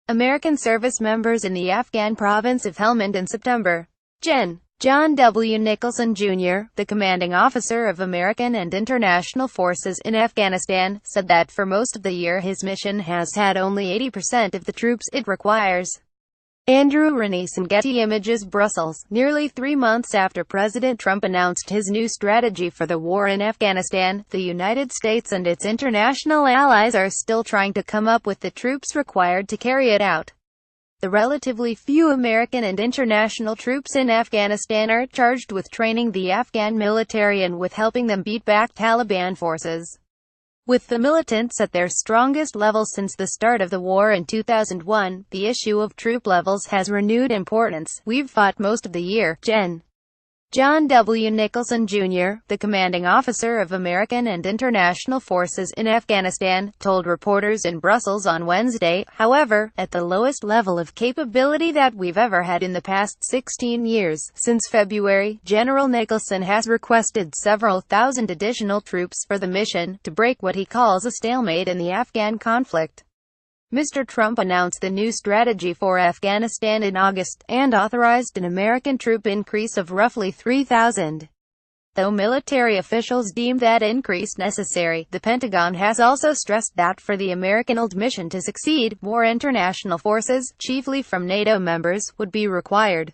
American service members in the Afghan province of Helmand in September. John W. Nicholson Jr., the commanding officer of American and international forces in Afghanistan, said that for most of the year his mission has had only 80% of the troops it requires. Andrew Renison, Getty Images, Brussels. Nearly 3 months after President Trump announced his new strategy for the war in Afghanistan, the United States and its international allies are still trying to come up with the troops required to carry it out. The relatively few American and international troops in Afghanistan are charged with training the Afghan military and with helping them beat back Taliban forces. With the militants at their strongest level since the start of the war in 2001, the issue of troop levels has renewed importance. We've fought most of the year, John W. Nicholson Jr., the commanding officer of American and international forces in Afghanistan, told reporters in Brussels on Wednesday. However, at the lowest level of capability that we've ever had in the past 16 years. Since February, General Nicholson has requested several thousand additional troops for the mission, to break what he calls a stalemate in the Afghan conflict. Mr. Trump announced the new strategy for Afghanistan in August, and authorized an American troop increase of roughly 3,000. Though military officials deem that increase necessary, the Pentagon has also stressed that for the American-led mission to succeed, more international forces, chiefly from NATO members, would be required.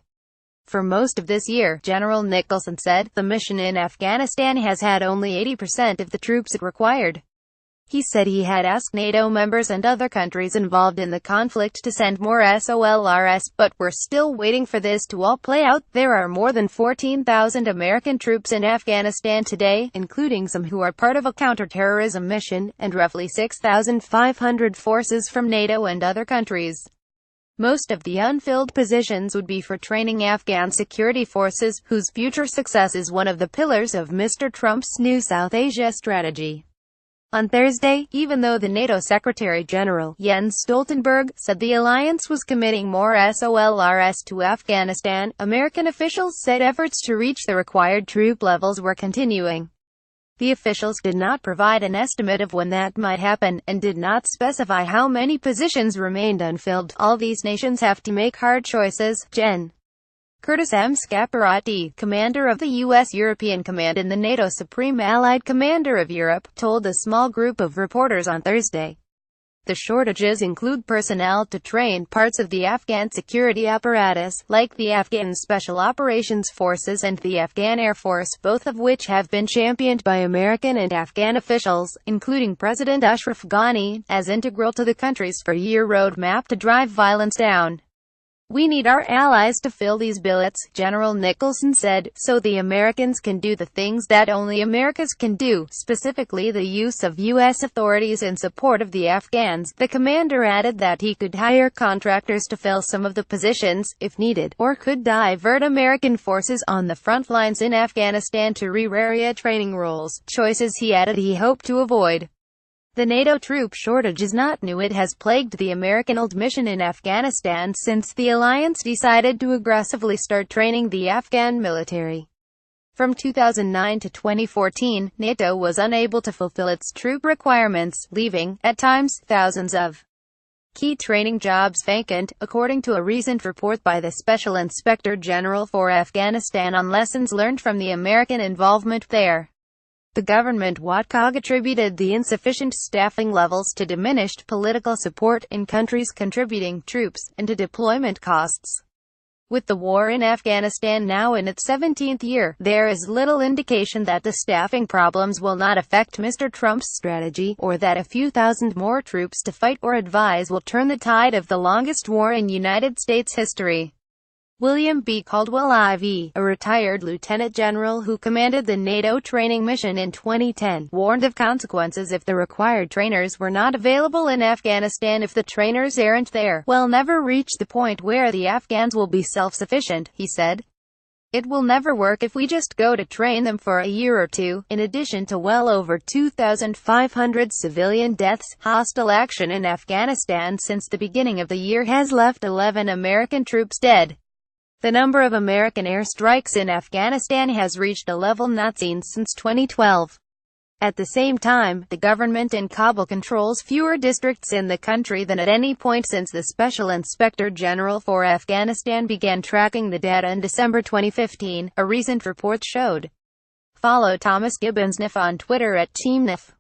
For most of this year, General Nicholson said, the mission in Afghanistan has had only 80% of the troops it required. He said he had asked NATO members and other countries involved in the conflict to send more SOLRs, but we're still waiting for this to all play out. There are more than 14,000 American troops in Afghanistan today, including some who are part of a counterterrorism mission, and roughly 6,500 forces from NATO and other countries. Most of the unfilled positions would be for training Afghan security forces, whose future success is one of the pillars of Mr. Trump's new South Asia strategy. On Thursday, even though the NATO Secretary-General, Jens Stoltenberg, said the alliance was committing more SOLRs to Afghanistan, American officials said efforts to reach the required troop levels were continuing. The officials did not provide an estimate of when that might happen, and did not specify how many positions remained unfilled. All these nations have to make hard choices, Curtis M. Scaparrotti, commander of the U.S. European Command and the NATO Supreme Allied Commander of Europe, told a small group of reporters on Thursday. The shortages include personnel to train parts of the Afghan security apparatus, like the Afghan Special Operations Forces and the Afghan Air Force, both of which have been championed by American and Afghan officials, including President Ashraf Ghani, as integral to the country's four-year roadmap to drive violence down. We need our allies to fill these billets, General Nicholson said, so the Americans can do the things that only Americans can do, specifically the use of U.S. authorities in support of the Afghans. The commander added that he could hire contractors to fill some of the positions, if needed, or could divert American forces on the front lines in Afghanistan to re-area training roles, choices he added he hoped to avoid. The NATO troop shortage is not new. It has plagued the American-led mission in Afghanistan since the alliance decided to aggressively start training the Afghan military. From 2009 to 2014, NATO was unable to fulfill its troop requirements, leaving, at times, thousands of key training jobs vacant, according to a recent report by the Special Inspector General for Afghanistan on lessons learned from the American involvement there. The government watchdog attributed the insufficient staffing levels to diminished political support in countries contributing troops, and to deployment costs. With the war in Afghanistan now in its 17th year, there is little indication that the staffing problems will not affect Mr. Trump's strategy, or that a few thousand more troops to fight or advise will turn the tide of the longest war in United States history. William B. Caldwell IV, a retired lieutenant general who commanded the NATO training mission in 2010, warned of consequences if the required trainers were not available in Afghanistan. If the trainers aren't there, we'll never reach the point where the Afghans will be self-sufficient, he said. It will never work if we just go to train them for a year or two. In addition to well over 2,500 civilian deaths, hostile action in Afghanistan since the beginning of the year has left 11 American troops dead. The number of American airstrikes in Afghanistan has reached a level not seen since 2012. At the same time, the government in Kabul controls fewer districts in the country than at any point since the Special Inspector General for Afghanistan began tracking the data in December 2015, a recent report showed. Follow Thomas Gibbons NIF on Twitter at TeamNIF.